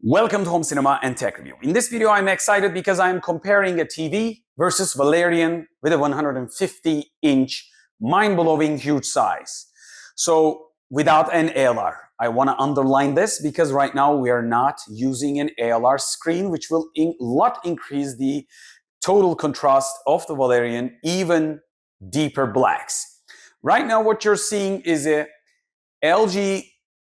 Welcome to Home Cinema and Tech Review. In this video, I'm excited because I'm comparing a TV versus Valerion with a 150-inch mind-blowing huge size. So without an ALR, I want to underline this because right now we are not using an ALR screen, which will increase the total contrast of the Valerion, even deeper blacks. Right now, what you're seeing is a LG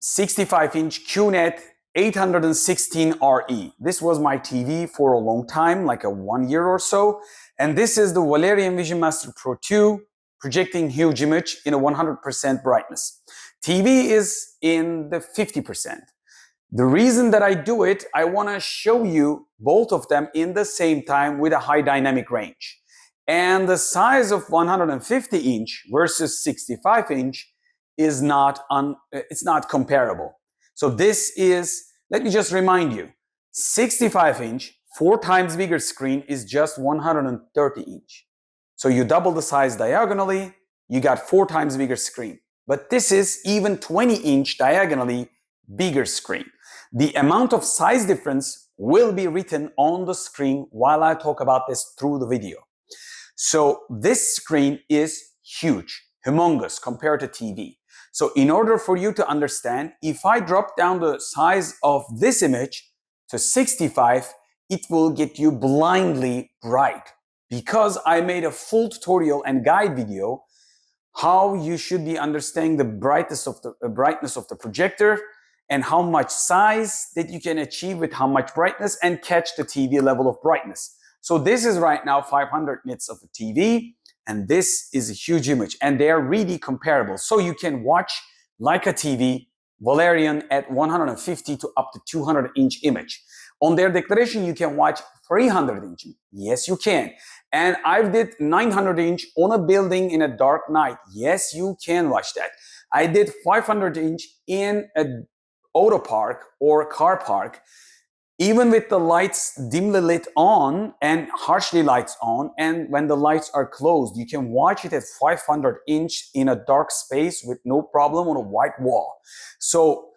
65-inch QNED 816RE. This was my TV for a long time, like 1 year or so. And this is the Valerion Vision Master Pro 2 projecting huge image in a 100% brightness. TV is in the 50%. The reason that I do it, I want to show you both of them in the same time with a high dynamic range. And the size of 150-inch versus 65-inch is it's not comparable. So this is, let me just remind you, 65-inch, 4 times bigger screen is just 130-inch. So you double the size diagonally, you got 4 times bigger screen. But this is even 20-inch diagonally bigger screen. The amount of size difference will be written on the screen while I talk about this through the video. So this screen is huge, humongous compared to TV. So in order for you to understand, if I drop down the size of this image to 65, it will get you blindly bright because I made a full tutorial and guide video how you should be understanding the brightness of the projector and how much size that you can achieve with how much brightness and catch the TV level of brightness. So this is right now 500 nits of a TV. And this is a huge image and they are really comparable. So you can watch like a TV, Valerion at 150 to up to 200-inch image. On their declaration, you can watch 300-inch. Yes, you can. And I did 900-inch on a building in a dark night. Yes, you can watch that. I did 500-inch in an auto park or car park. Even with the lights dimly lit on and harshly lights on, and when the lights are closed, you can watch it at 500-inch in a dark space with no problem on a white wall. So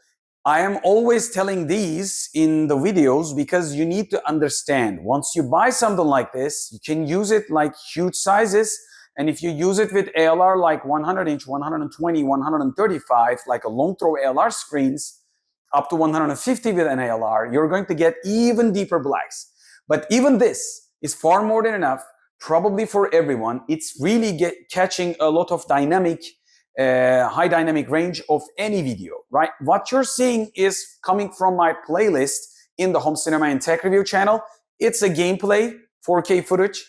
I am always telling these in the videos because you need to understand, once you buy something like this, you can use it like huge sizes. And if you use it with ALR like 100-inch, 120, 135, like a long throw ALR screens, up to 150 with an ALR, you're going to get even deeper blacks. But even this is far more than enough, probably for everyone. It's really catching a lot of high dynamic range of any video, right? What you're seeing is coming from my playlist in the Home Cinema and Tech Review channel. It's a gameplay, 4K footage,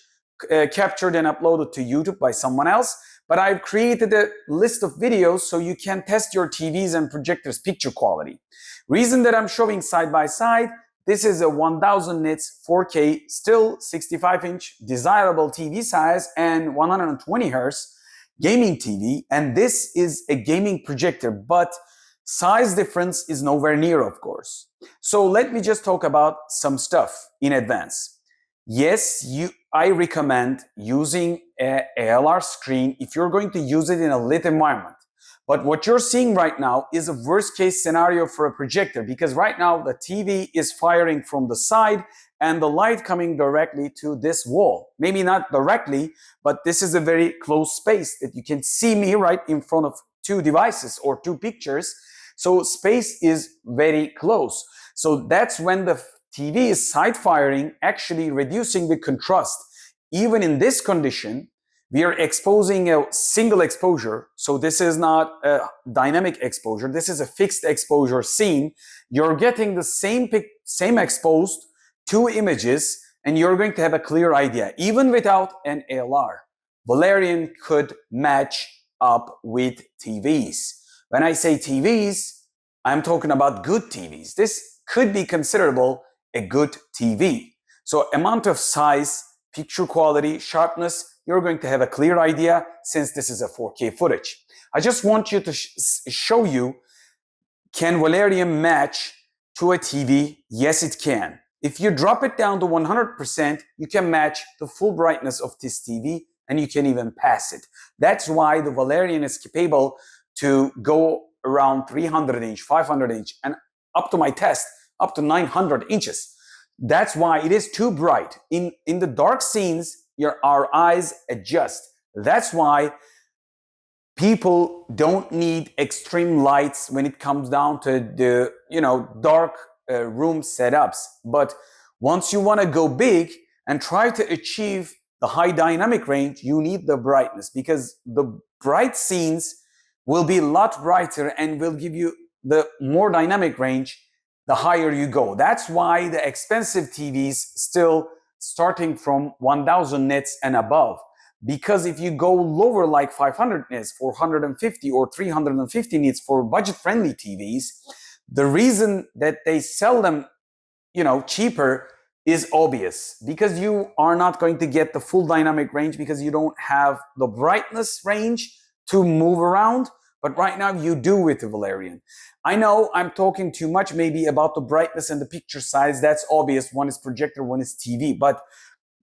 captured and uploaded to YouTube by someone else. But I've created a list of videos so you can test your TVs and projectors picture quality. Reason that I'm showing side by side, this is a 1000 nits 4K, still 65-inch desirable TV size and 120 Hz gaming TV. And this is a gaming projector, but size difference is nowhere near, of course. So let me just talk about some stuff in advance. Yes, I recommend using an ALR screen if you're going to use it in a lit environment. But what you're seeing right now is a worst case scenario for a projector because right now the TV is firing from the side and the light coming directly to this wall. Maybe not directly, but this is a very close space that you can see me right in front of 2 devices or 2 pictures. So space is very close. So that's when the TV is side firing, actually reducing the contrast. Even in this condition, we are exposing a single exposure. So this is not a dynamic exposure. This is a fixed exposure scene. You're getting the same exposed 2 images, and you're going to have a clear idea. Even without an ALR, Valerion could match up with TVs. When I say TVs, I'm talking about good TVs. This could be considerable a good TV. So amount of size, picture quality, sharpness, you're going to have a clear idea since this is a 4K footage. I just want you to show you, can Valerion match to a TV? Yes, it can. If you drop it down to 100%, you can match the full brightness of this TV and you can even pass it. That's why the Valerion is capable to go around 300-inch, 500-inch, and up to my test, up to 900 inches. That's why it is too bright. In the dark scenes, our eyes adjust. That's why people don't need extreme lights when it comes down to the dark room setups. But once you want to go big and try to achieve the high dynamic range, you need the brightness, because the bright scenes will be a lot brighter and will give you the more dynamic range the higher you go. That's why the expensive TVs still starting from 1000 nits and above. Because if you go lower, like 500 nits, 450 or 350 nits for budget-friendly TVs, the reason that they sell them, cheaper is obvious, because you are not going to get the full dynamic range because you don't have the brightness range to move around. But right now you do with the Valerion. I know I'm talking too much maybe about the brightness and the picture size. That's obvious. One is projector, one is TV. But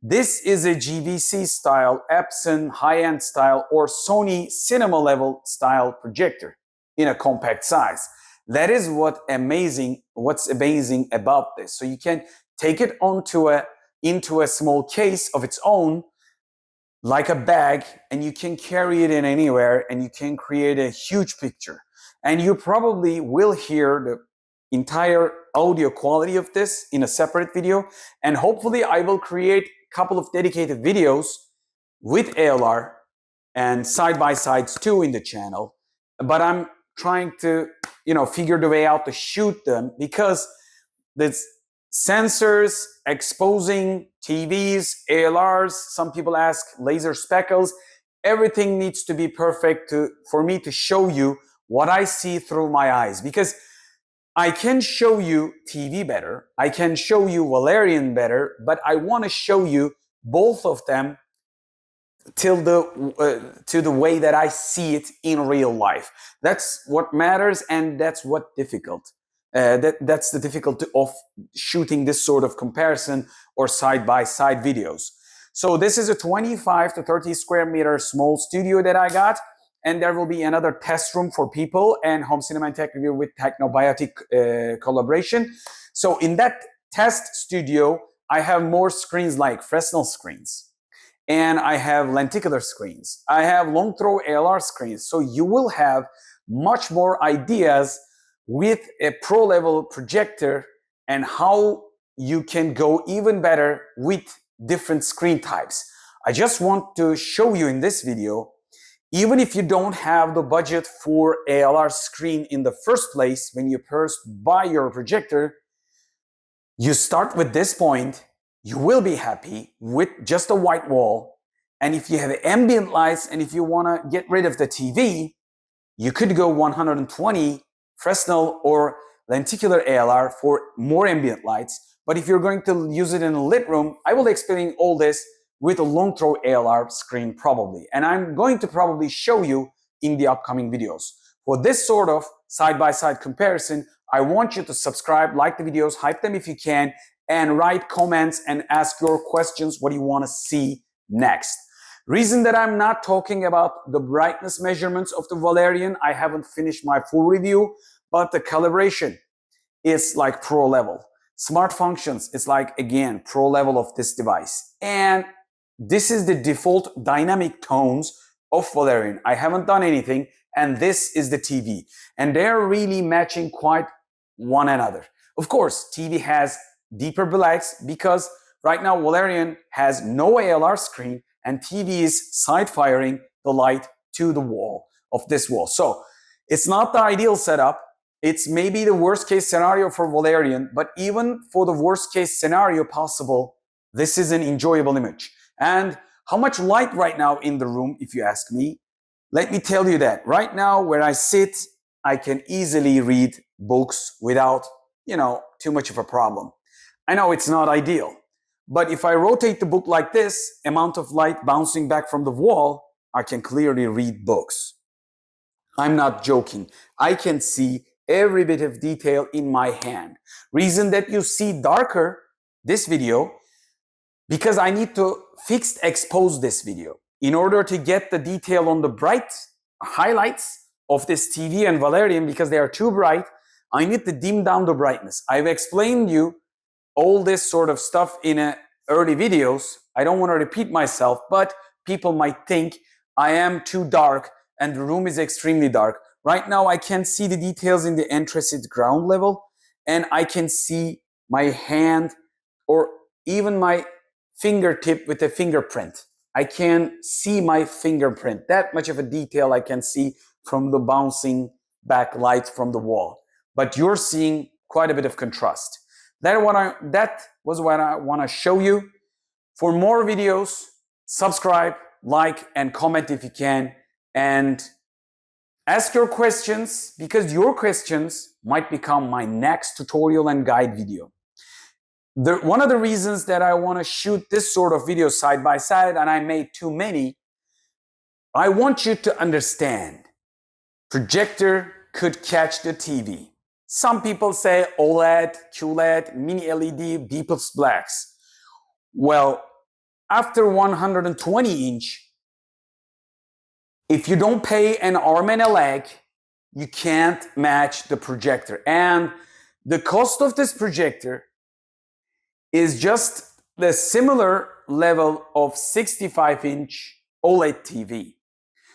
this is a GVC style, Epson high-end style, or Sony cinema level style projector in a compact size. That is what's amazing about this. So you can take it into a small case of its own, like a bag, and you can carry it in anywhere, and you can create a huge picture. And you probably will hear the entire audio quality of this in a separate video. And hopefully I will create a couple of dedicated videos with ALR and side-by-sides too in the channel. But I'm trying to, figure the way out to shoot them, because this sensors, exposing TVs, ALRs, some people ask laser speckles, everything needs to be perfect for me to show you what I see through my eyes. Because I can show you TV better, I can show you Valerion better, but I want to show you both of them to the way that I see it in real life. That's what matters, and that's what difficult. That's the difficulty of shooting this sort of comparison or side-by-side videos. So this is a 25 to 30 square meter small studio that I got, and there will be another test room for people and home cinema and tech review with Technobiotic collaboration. So in that test studio, I have more screens like Fresnel screens, and I have lenticular screens. I have long throw ALR screens. So you will have much more ideas with a pro level projector and how you can go even better with different screen types. I just want to show you in this video, even if you don't have the budget for ALR screen in the first place, when you first buy your projector, you start with this point, you will be happy with just a white wall. And if you have ambient lights, and if you want to get rid of the TV, you could go 120 Fresnel or lenticular ALR for more ambient lights. But if you're going to use it in a lit room, I will explain all this with a long throw ALR screen probably. And I'm going to probably show you in the upcoming videos. For this sort of side-by-side comparison, I want you to subscribe, like the videos, hype them if you can, and write comments and ask your questions, what do you want to see next. Reason that I'm not talking about the brightness measurements of the Valerion, I haven't finished my full review, but the calibration is like pro level. Smart functions is like, again, pro level of this device. And this is the default dynamic tones of Valerion. I haven't done anything, and this is the TV. And they're really matching quite one another. Of course, TV has deeper blacks because right now Valerion has no ALR screen, and TV is side firing the light to the wall of this wall. So it's not the ideal setup. It's maybe the worst case scenario for Valerion, but even for the worst case scenario possible, this is an enjoyable image. And how much light right now in the room, if you ask me, let me tell you that right now where I sit, I can easily read books without, too much of a problem. I know it's not ideal, but if I rotate the book like this, amount of light bouncing back from the wall, I can clearly read books. I'm not joking. I can see every bit of detail in my hand. Reason that you see darker this video, because I need to fixed expose this video in order to get the detail on the bright highlights of this TV and Valerion, because they are too bright. I need to dim down the brightness. I've explained you all this sort of stuff in early videos. I don't want to repeat myself, but people might think I am too dark and the room is extremely dark. Right now, I can see the details in the entrance ground level, and I can see my hand or even my fingertip with a fingerprint. I can see my fingerprint. That much of a detail I can see from the bouncing back light from the wall. But you're seeing quite a bit of contrast. That was what I want to show you. For more videos, subscribe, like, and comment if you can. And ask your questions, because your questions might become my next tutorial and guide video. One of the reasons that I want to shoot this sort of video side by side, and I made too many, I want you to understand projector could catch the TV. Some people say OLED, QLED, mini LED, deepest blacks. Well, after 120 inch, if you don't pay an arm and a leg, you can't match the projector. And the cost of this projector is just the similar level of 65-inch OLED TV.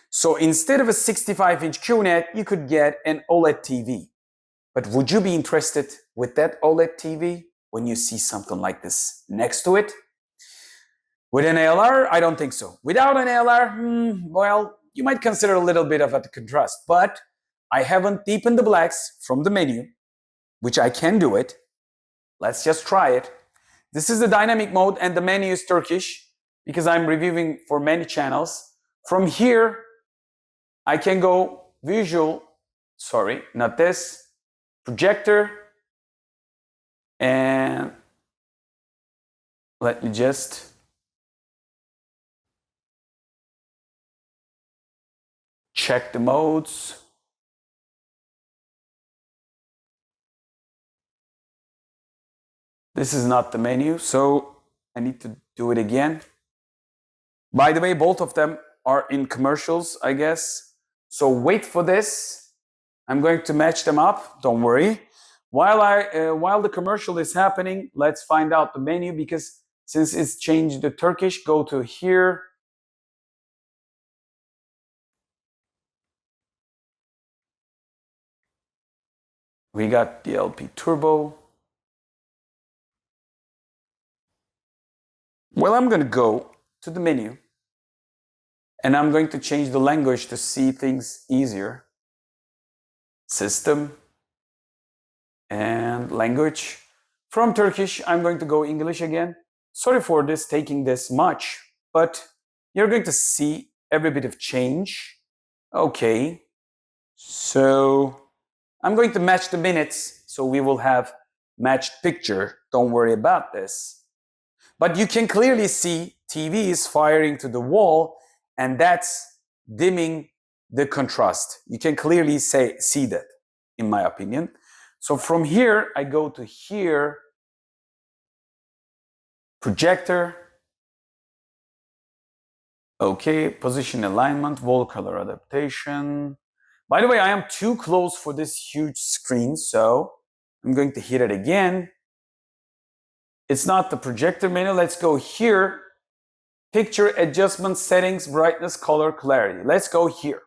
So instead of a 65-inch QNED, you could get an OLED TV. But would you be interested with that OLED TV when you see something like this next to it? With an ALR, I don't think so. Without an ALR, well, you might consider a little bit of a contrast, but I haven't deepened the blacks from the menu, which I can do it. Let's just try it. This is the dynamic mode, and the menu is Turkish because I'm reviewing for many channels. From here, I can go visual, sorry, not this, projector, and let me just check the modes. This is not the menu, so I need to do it again. By the way, both of them are in commercials, I guess. So wait for this. I'm going to match them up, don't worry. While the commercial is happening, let's find out the menu, because since it's changed to Turkish, go to here. We got DLP Turbo. Well, I'm going to go to the menu and I'm going to change the language to see things easier. System and language. From Turkish, I'm going to go English again. Sorry for this taking this much, but you're going to see every bit of change. Okay, so I'm going to match the minutes, so we will have matched picture. Don't worry about this. But you can clearly see TV is firing to the wall, and that's dimming the contrast. You can clearly see that, in my opinion. So from here, I go to here, projector. Okay, position alignment, wall color adaptation. By the way, I am too close for this huge screen, so I'm going to hit it again. It's not the projector menu. Let's go here. Picture adjustment settings, brightness, color, clarity. Let's go here.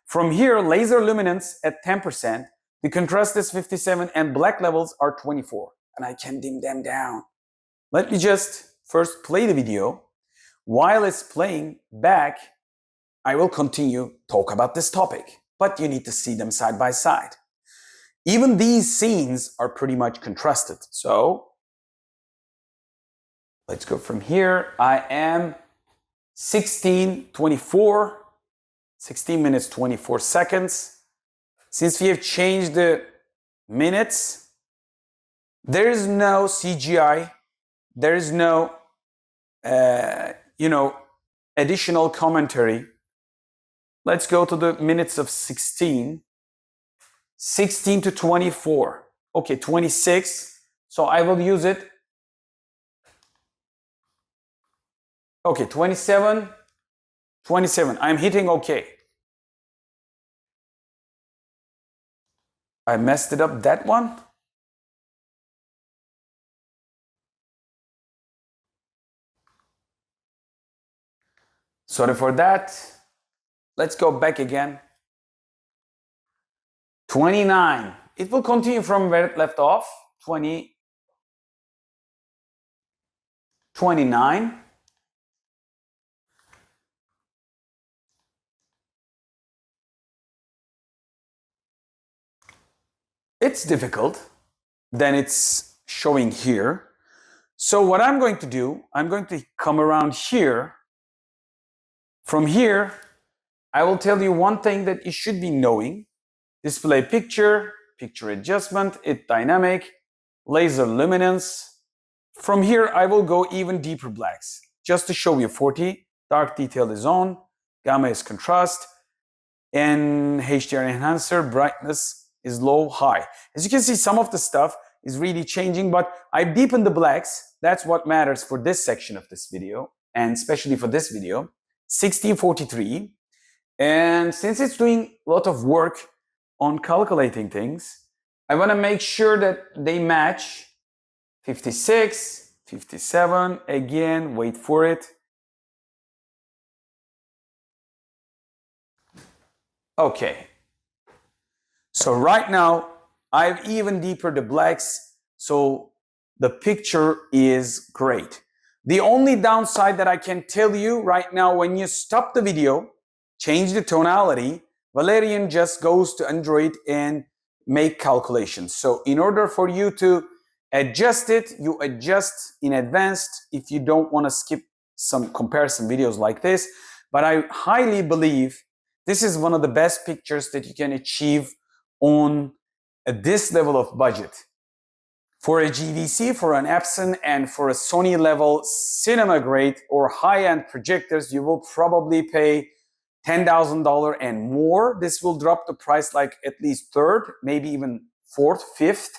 From here, laser luminance at 10%. The contrast is 57 and black levels are 24. And I can dim them down. Let me just first play the video. While it's playing back, I will continue talk about this topic. But you need to see them side by side. Even these scenes are pretty much contrasted. So let's go from here. I am 16:24, 16 minutes 24 seconds. Since we have changed the minutes, there is no CGI. There is no, additional commentary. Let's go to the minutes of 16. 16 to 24. Okay, 26. So I will use it. Okay, 27. I'm hitting OK. I messed it up, that one. Sorry for that. Let's go back again. 29. It will continue from where it left off. 20. 29. It's difficult. Then it's showing here. So what I'm going to do, I'm going to come around here. From here, I will tell you one thing that you should be knowing. Display picture, picture adjustment, it dynamic, laser luminance. From here, I will go even deeper blacks. Just to show you 40, dark detail is on, gamma is contrast, and HDR enhancer, brightness is low, high. As you can see, some of the stuff is really changing, but I've deepened the blacks. That's what matters for this section of this video, and especially for this video. 1643. And since it's doing a lot of work on calculating things, I want to make sure that they match 56, 57, again, wait for it. Okay. So right now, I've even deeper the blacks, so the picture is great. The only downside that I can tell you right now, when you stop the video, change the tonality, Valerion just goes to Android and make calculations. So in order for you to adjust it, you adjust in advanced if you don't want to skip some comparison videos like this. But I highly believe this is one of the best pictures that you can achieve on this level of budget. For a GVC, for an Epson, and for a Sony level cinema grade or high-end projectors, you will probably pay $10,000 and more. This will drop the price like at least third, maybe even fourth, fifth,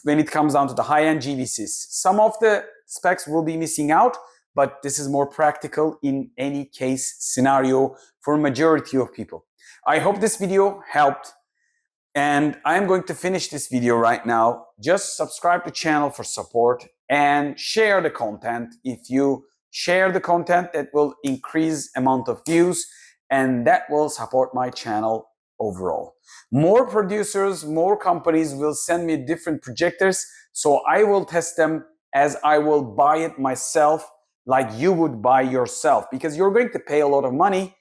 when it comes down to the high-end GVCs. Some of the specs will be missing out, but this is more practical in any case scenario for majority of people. I hope this video helped. And I'm going to finish this video right now. Just subscribe to the channel for support and share the content. If you share the content, that will increase amount of views and that will support my channel overall. More producers, more companies will send me different projectors, so I will test them as I will buy it myself, like you would buy yourself, because you're going to pay a lot of money.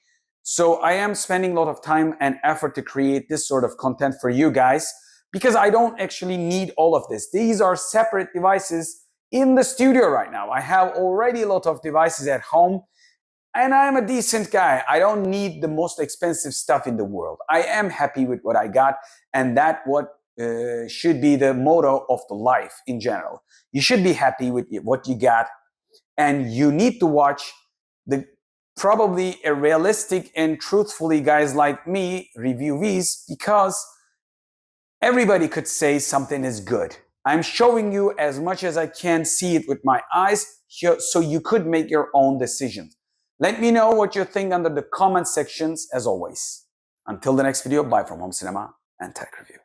So I am spending a lot of time and effort to create this sort of content for you guys, because I don't actually need all of this. These are separate devices in the studio right now. I have already a lot of devices at home and I'm a decent guy. I don't need the most expensive stuff in the world. I am happy with what I got, and that what should be the motto of the life in general. You should be happy with what you got, and you need to watch the probably a realistic and truthfully guys like me review these, because everybody could say something is good. I'm showing you as much as I can see it with my eyes so you could make your own decisions. Let me know what you think under the comment sections as always. Until the next video, bye from Home Cinema and Tech Review.